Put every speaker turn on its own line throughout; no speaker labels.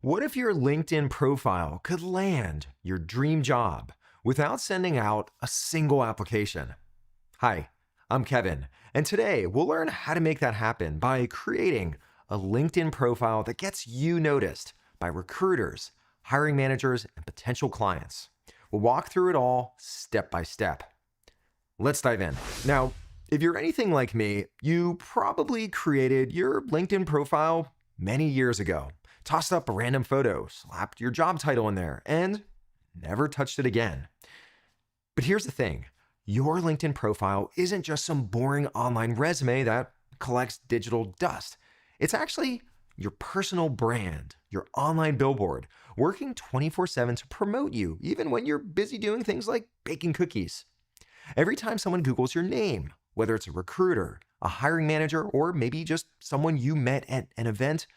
What if your LinkedIn profile could land your dream job without sending out a single application? Hi, I'm Kevin, and today we'll learn how to make that happen by creating a LinkedIn profile that gets you noticed by recruiters, hiring managers, and potential clients. We'll walk through it all step by step. Let's dive in. Now, if you're anything like me, you probably created your LinkedIn profile many years ago, tossed up a random photo, slapped your job title in there, and never touched it again. But here's the thing. Your LinkedIn profile isn't just some boring online resume that collects digital dust. It's actually your personal brand, your online billboard, working 24/7 to promote you, even when you're busy doing things like baking cookies. Every time someone Googles your name, whether it's a recruiter, a hiring manager, or maybe just someone you met at an event,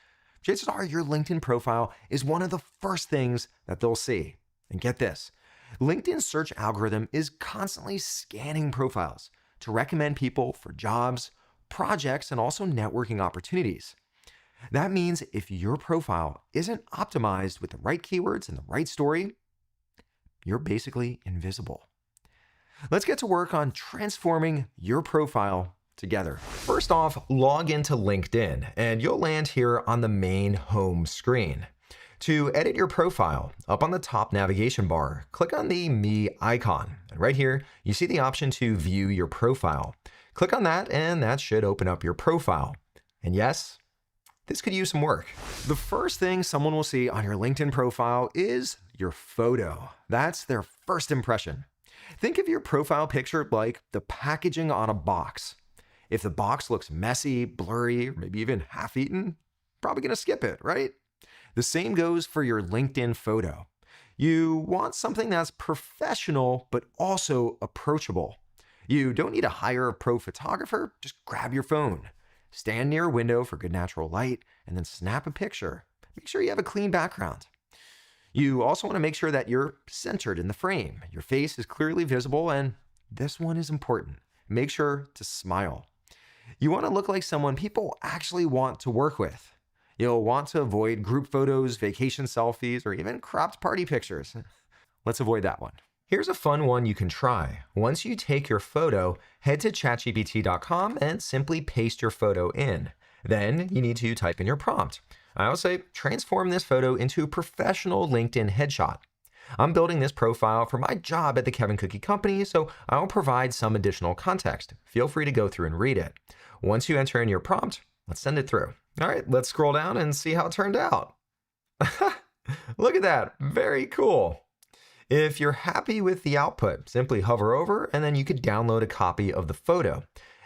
chances are your LinkedIn profile is one of the first things that they'll see. And get this, LinkedIn's search algorithm is constantly scanning profiles to recommend people for jobs, projects, and also networking opportunities. That means if your profile isn't optimized with the right keywords and the right story, you're basically invisible. Let's get to work on transforming your profile together. First off, log into LinkedIn and you'll land here on the main home screen. To edit your profile, up on the top navigation bar, click on the Me icon. And right here, you see the option to view your profile. Click on that and that should open up your profile. And yes, this could use some work. The first thing someone will see on your LinkedIn profile is your photo. That's their first impression. Think of your profile picture like the packaging on a box. If the box looks messy, blurry, or maybe even half-eaten, probably gonna skip it, right? The same goes for your LinkedIn photo. You want something that's professional, but also approachable. You don't need to hire a pro photographer, just grab your phone. Stand near a window for good natural light, and then snap a picture. Make sure you have a clean background. You also want to make sure that you're centered in the frame. Your face is clearly visible, and this one is important. Make sure to smile. You want to look like someone people actually want to work with. You'll want to avoid group photos, vacation selfies, or even cropped party pictures. Let's avoid that one. Here's a fun one you can try. Once you take your photo, head to chatgpt.com and simply paste your photo in. Then you need to type in your prompt. I'll say, transform this photo into a professional LinkedIn headshot. I'm building this profile for my job at the Kevin Cookie Company, so I'll provide some additional context. Feel free to go through and read it. Once you enter in your prompt, let's send it through. All right, let's scroll down and see how it turned out. Look at that, very cool. If you're happy with the output, simply hover over and then you could download a copy of the photo.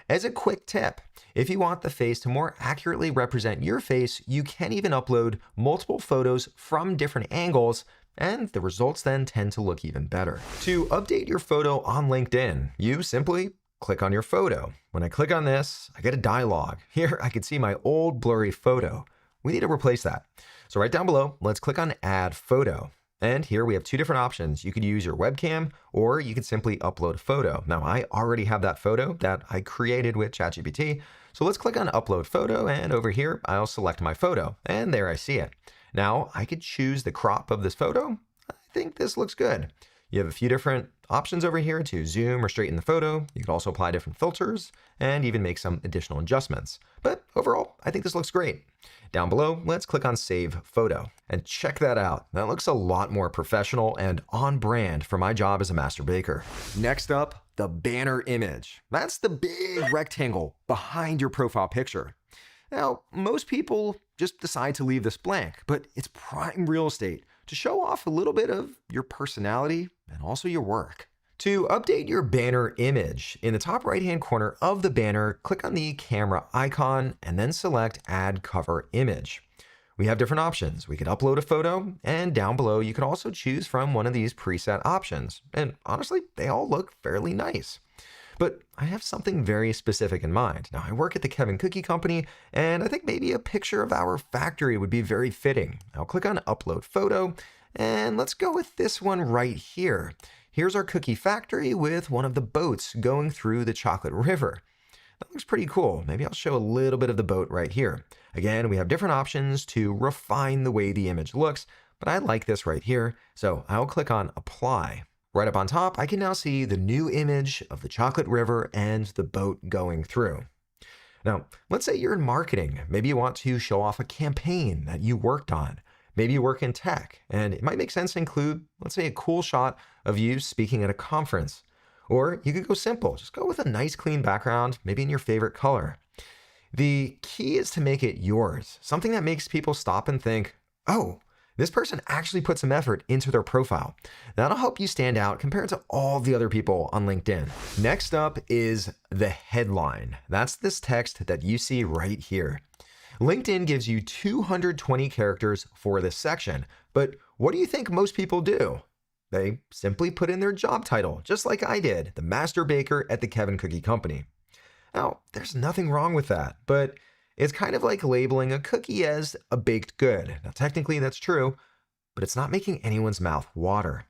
As a quick tip, if you want the face to more accurately represent your face, you can even upload multiple photos from different angles, and the results then tend to look even better. To update your photo on LinkedIn, you simply click on your photo. When I click on this, I get a dialog. Here I can see my old blurry photo. We need to replace that. So right down below, let's click on Add Photo. And here we have two different options. You could use your webcam or you could simply upload a photo. Now I already have that photo that I created with ChatGPT. So let's click on Upload Photo, and over here, I'll select my photo, and there I see it. Now I could choose the crop of this photo. I think this looks good. You have a few different options over here to zoom or straighten the photo. You could also apply different filters and even make some additional adjustments. But overall, I think this looks great. Down below, let's click on Save Photo. And check that out. That looks a lot more professional and on brand for my job as a master baker. Next up, the banner image. That's the big rectangle behind your profile picture. Now, most people just decide to leave this blank, but it's prime real estate to show off a little bit of your personality and also your work. To update your banner image, in the top right-hand corner of the banner, click on the camera icon and then select Add Cover Image. We have different options. We could upload a photo, and down below you can also choose from one of these preset options. And honestly, they all look fairly nice. But I have something very specific in mind. Now, I work at the Kevin Cookie Company, and I think maybe a picture of our factory would be very fitting. I'll click on Upload Photo, and let's go with this one right here. Here's our cookie factory with one of the boats going through the chocolate river. That looks pretty cool. Maybe I'll show a little bit of the boat right here. Again, we have different options to refine the way the image looks, but I like this right here, so I'll click on Apply. Right up on top, I can now see the new image of the chocolate river and the boat going through. Now, let's say you're in marketing. Maybe you want to show off a campaign that you worked on. Maybe you work in tech, and it might make sense to include, let's say, a cool shot of you speaking at a conference. Or you could go simple, just go with a nice clean background, maybe in your favorite color. The key is to make it yours, something that makes people stop and think, oh, this person actually put some effort into their profile. That'll help you stand out compared to all the other people on LinkedIn. Next up is the headline. That's this text that you see right here. LinkedIn gives you 220 characters for this section, but what do you think most people do? They simply put in their job title, just like I did, the master baker at the Kevin Cookie Company. Now, there's nothing wrong with that, but it's kind of like labeling a cookie as a baked good. Now, technically that's true, but it's not making anyone's mouth water.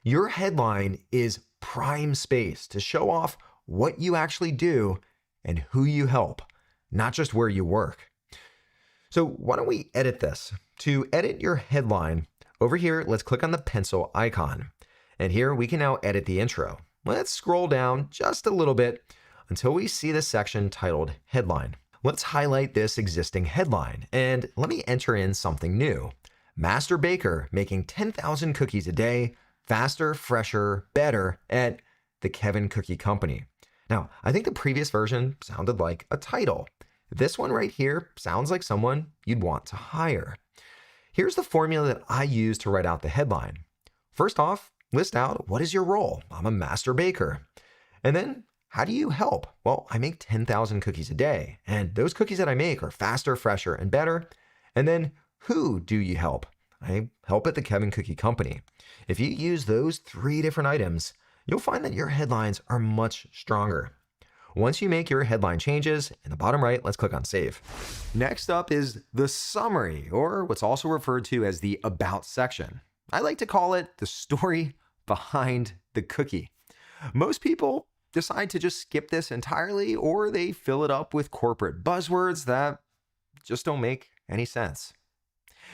Your headline is prime space to show off what you actually do and who you help, not just where you work. So why don't we edit this? To edit your headline, over here, let's click on the pencil icon. And here we can now edit the intro. Let's scroll down just a little bit until we see the section titled Headline. Let's highlight this existing headline and let me enter in something new. Master baker making 10,000 cookies a day, faster, fresher, better at the Kevin Cookie Company. Now, I think the previous version sounded like a title. This one right here sounds like someone you'd want to hire. Here's the formula that I use to write out the headline. First off, list out what is your role. I'm a master baker. And then, how do you help? Well, I make 10,000 cookies a day, and those cookies that I make are faster, fresher, and better. And then, who do you help? I help at the Kevin Cookie Company. If you use those 3 different items, you'll find that your headlines are much stronger. Once you make your headline changes, in the bottom right, let's click on Save. Next up is the summary, or what's also referred to as the About section. I like to call it the story behind the cookie. Most people decide to just skip this entirely, or they fill it up with corporate buzzwords that just don't make any sense.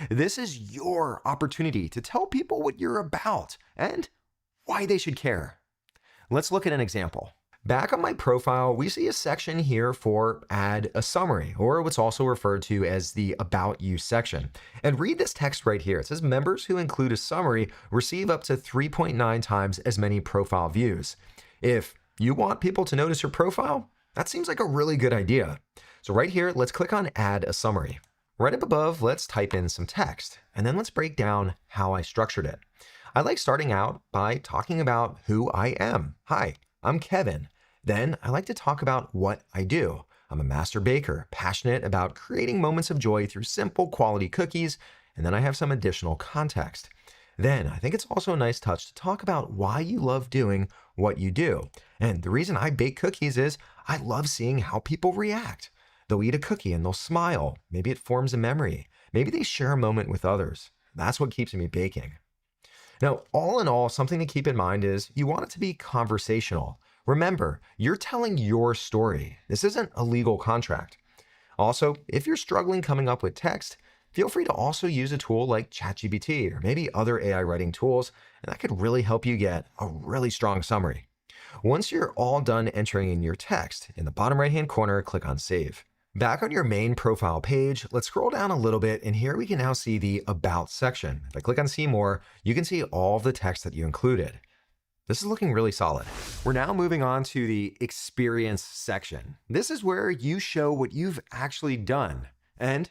This is your opportunity to tell people what you're about and why they should care. Let's look at an example. Back on my profile, we see a section here for add a summary, or what's also referred to as the About You section. And read this text right here. It says members who include a summary receive up to 3.9 times as many profile views. If you want people to notice your profile, that seems like a really good idea. So right here, let's click on add a summary. Right up above, let's type in some text, and then let's break down how I structured it. I like starting out by talking about who I am. Hi, I'm Kevin. Then I like to talk about what I do. I'm a master baker, passionate about creating moments of joy through simple quality cookies, and then I have some additional context. Then I think it's also a nice touch to talk about why you love doing what you do. And the reason I bake cookies is I love seeing how people react. They'll eat a cookie and they'll smile. Maybe it forms a memory. Maybe they share a moment with others. That's what keeps me baking. Now, all in all, something to keep in mind is you want it to be conversational. Remember, you're telling your story. This isn't a legal contract. Also, if you're struggling coming up with text, feel free to also use a tool like ChatGPT or maybe other AI writing tools, and that could really help you get a really strong summary. Once you're all done entering in your text, in the bottom right-hand corner, click on Save. Back on your main profile page, let's scroll down a little bit, and here we can now see the About section. If I click on See More, you can see all of the text that you included. This is looking really solid. We're now moving on to the Experience section. This is where you show what you've actually done, and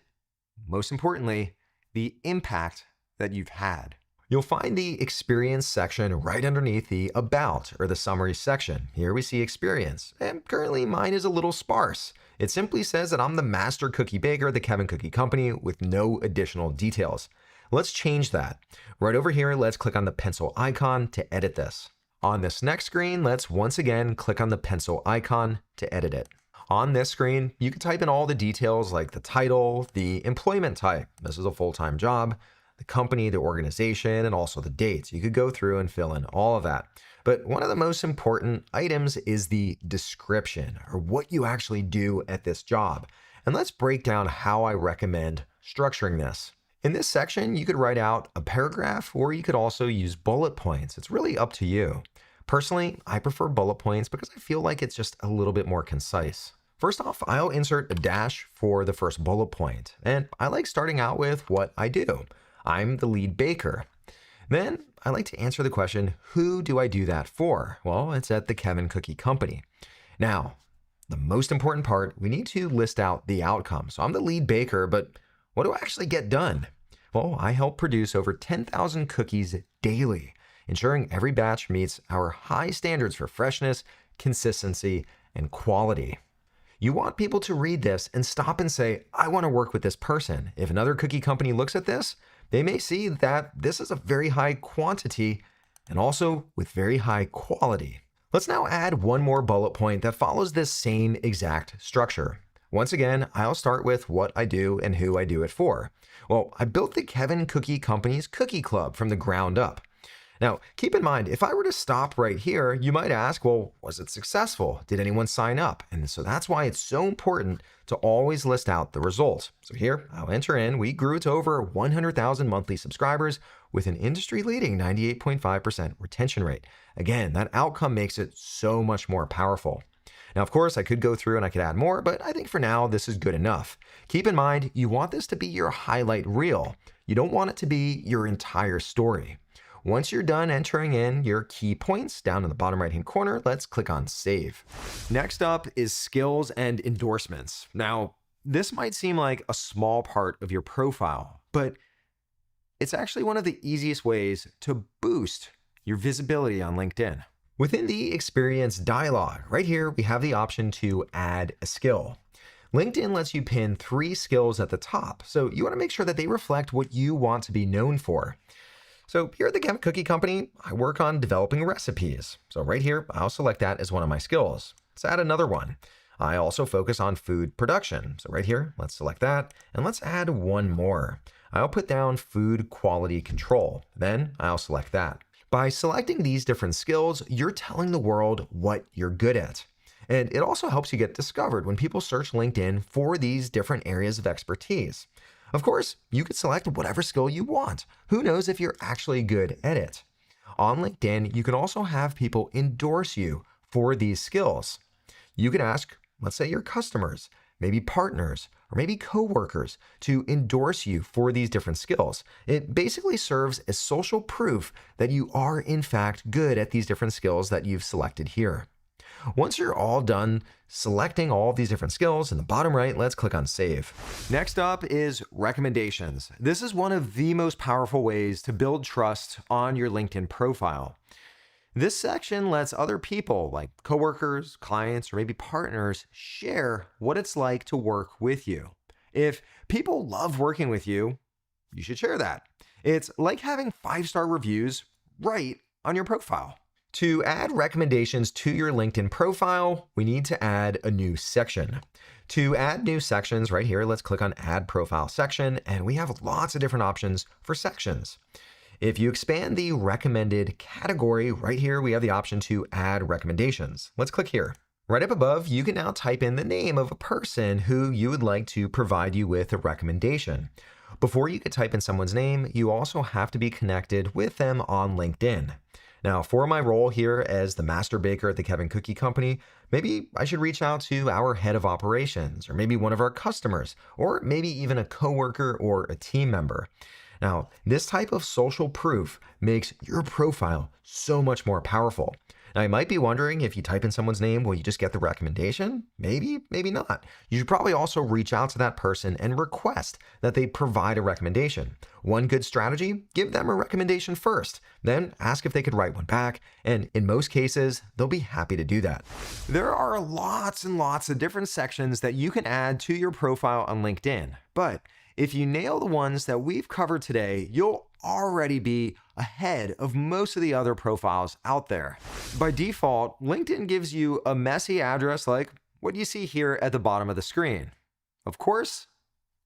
most importantly, the impact that you've had. You'll find the Experience section right underneath the About or the Summary section. Here we see Experience, and currently mine is a little sparse. It simply says that I'm the master cookie baker at the Kevin Cookie Company with no additional details. Let's change that. Right over here, let's click on the pencil icon to edit this. On this next screen, let's once again click on the pencil icon to edit it. On this screen, you can type in all the details like the title, the employment type, this is a full-time job, the company, the organization, and also the dates. You could go through and fill in all of that. But one of the most important items is the description, or what you actually do at this job. And let's break down how I recommend structuring this. In this section, you could write out a paragraph, or you could also use bullet points. It's really up to you. Personally, I prefer bullet points because I feel like it's just a little bit more concise. First off, I'll insert a dash for the first bullet point, and I like starting out with what I do. I'm the lead baker. Then I like to answer the question, who do I do that for? Well, it's at the Kevin Cookie Company. Now, the most important part, we need to list out the outcome. So I'm the lead baker, but what do I actually get done? Well, I help produce over 10,000 cookies daily, ensuring every batch meets our high standards for freshness, consistency, and quality. You want people to read this and stop and say, I want to work with this person. If another cookie company looks at this, they may see that this is a very high quantity and also with very high quality. Let's now add one more bullet point that follows this same exact structure. Once again, I'll start with what I do and who I do it for. Well, I built the Kevin Cookie Company's Cookie Club from the ground up. Now, keep in mind, if I were to stop right here, you might ask, well, was it successful? Did anyone sign up? And so that's why it's so important to always list out the results. So here, I'll enter in, we grew to over 100,000 monthly subscribers with an industry-leading 98.5% retention rate. Again, that outcome makes it so much more powerful. Now, of course, I could go through and I could add more, but I think for now, this is good enough. Keep in mind, you want this to be your highlight reel. You don't want it to be your entire story. Once you're done entering in your key points down in the bottom right-hand corner, let's click on Save. Next up is skills and endorsements. Now, this might seem like a small part of your profile, but it's actually one of the easiest ways to boost your visibility on LinkedIn. Within the experience dialog, right here, we have the option to add a skill. LinkedIn lets you pin 3 skills at the top, so you want to make sure that they reflect what you want to be known for. So here at the Kevin Cookie Company, I work on developing recipes. So right here, I'll select that as one of my skills. Let's add another one. I also focus on food production. So right here, let's select that. And let's add one more. I'll put down food quality control. Then I'll select that. By selecting these different skills, you're telling the world what you're good at. And it also helps you get discovered when people search LinkedIn for these different areas of expertise. Of course, you could select whatever skill you want. Who knows if you're actually good at it? On LinkedIn, you can also have people endorse you for these skills. You can ask, let's say your customers, maybe partners, or maybe coworkers to endorse you for these different skills. It basically serves as social proof that you are in fact good at these different skills that you've selected here. Once you're all done selecting all of these different skills in the bottom right, let's click on Save. Next up is recommendations. This is one of the most powerful ways to build trust on your LinkedIn profile. This section lets other people like coworkers, clients, or maybe partners share what it's like to work with you. If people love working with you, you should share that. It's like having 5-star reviews right on your profile. To add recommendations to your LinkedIn profile, we need to add a new section. To add new sections right here, let's click on Add Profile Section, and we have lots of different options for sections. If you expand the recommended category right here, we have the option to add recommendations. Let's click here. Right up above, you can now type in the name of a person who you would like to provide you with a recommendation. Before you can type in someone's name, you also have to be connected with them on LinkedIn. Now, for my role here as the master baker at the Kevin Cookie Company, maybe I should reach out to our head of operations, or maybe one of our customers, or maybe even a coworker or a team member. Now, this type of social proof makes your profile so much more powerful. Now, you might be wondering, if you type in someone's name, will you just get the recommendation? Maybe, maybe not. You should probably also reach out to that person and request that they provide a recommendation. One good strategy, give them a recommendation first, then ask if they could write one back, and in most cases, they'll be happy to do that. There are lots and lots of different sections that you can add to your profile on LinkedIn, but if you nail the ones that we've covered today, you'll already be ahead of most of the other profiles out there. By default, LinkedIn gives you a messy address like what you see here at the bottom of the screen. Of course,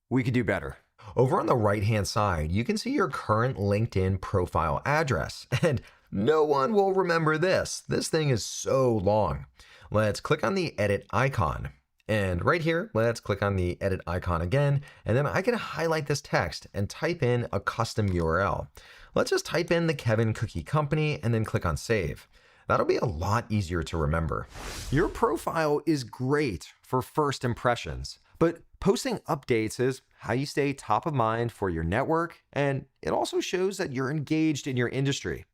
we could do better. Over on the right-hand side, you can see your current LinkedIn profile address. And No one will remember this. This thing is so long. Let's click on the edit icon. And right here, let's click on the edit icon again, and then I can highlight this text and type in a custom URL. Let's just type in the Kevin Cookie Company and then click on save. That'll be a lot easier to remember. Your profile is great for first impressions, but posting updates is how you stay top of mind for your network, and it also shows that you're engaged in your industry.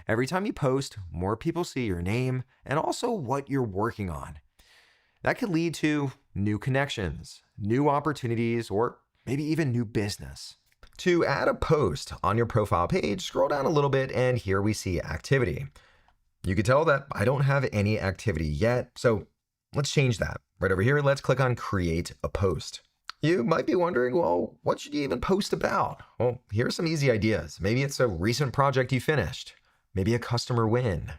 Every time you post, more people see your name and also what you're working on. That could lead to new connections, new opportunities, or maybe even new business. To add a post on your profile page, scroll down a little bit and here we see activity. You can tell that I don't have any activity yet, so let's change that. Right over here, let's click on Create a Post. You might be wondering, well, what should you even post about? Well, here's some easy ideas. Maybe it's a recent project you finished, maybe a customer win,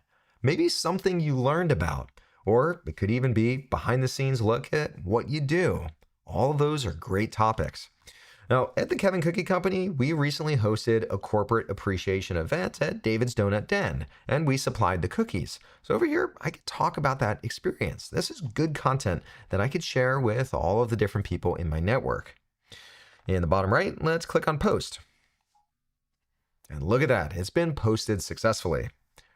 maybe something you learned about, or it could even be behind the scenes look at what you do. All of those are great topics. Now, at the Kevin Cookie Company, we recently hosted a corporate appreciation event at David's Donut Den, and we supplied the cookies. So over here, I could talk about that experience. This is good content that I could share with all of the different people in my network. In the bottom right, let's click on Post. And look at that, it's been posted successfully.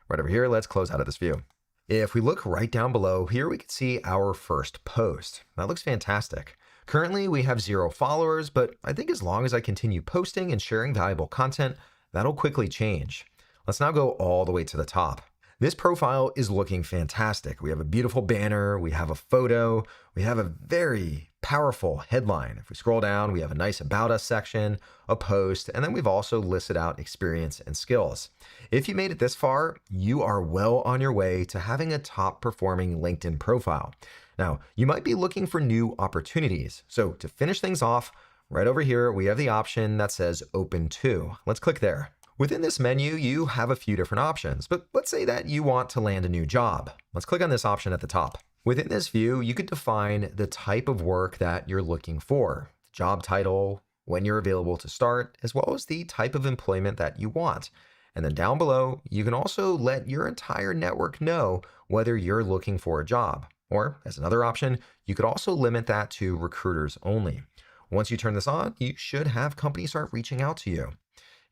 Right over here, let's close out of this view. If we look right down below, here we can see our first post. That looks fantastic. Currently, we have 0 followers, but I think as long as I continue posting and sharing valuable content, that'll quickly change. Let's now go all the way to the top. This profile is looking fantastic. We have a beautiful banner, we have a photo, we have a very powerful headline. If we scroll down, we have a nice About Us section, a post, and then we've also listed out experience and skills. If you made it this far, you are well on your way to having a top performing LinkedIn profile. Now, you might be looking for new opportunities. So to finish things off, right over here, we have the option that says Open To. Let's click there. Within this menu, you have a few different options, but let's say that you want to land a new job. Let's click on this option at the top. Within this view, you could define the type of work that you're looking for, job title, when you're available to start, as well as the type of employment that you want. And then down below, you can also let your entire network know whether you're looking for a job. Or as another option, you could also limit that to recruiters only. Once you turn this on, you should have companies start reaching out to you.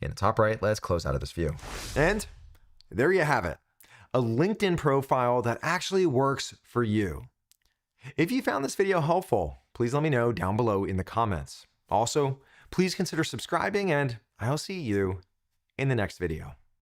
In the top right, let's close out of this view. And there you have it, a LinkedIn profile that actually works for you. If you found this video helpful, please let me know down below in the comments. Also, please consider subscribing, and I'll see you in the next video.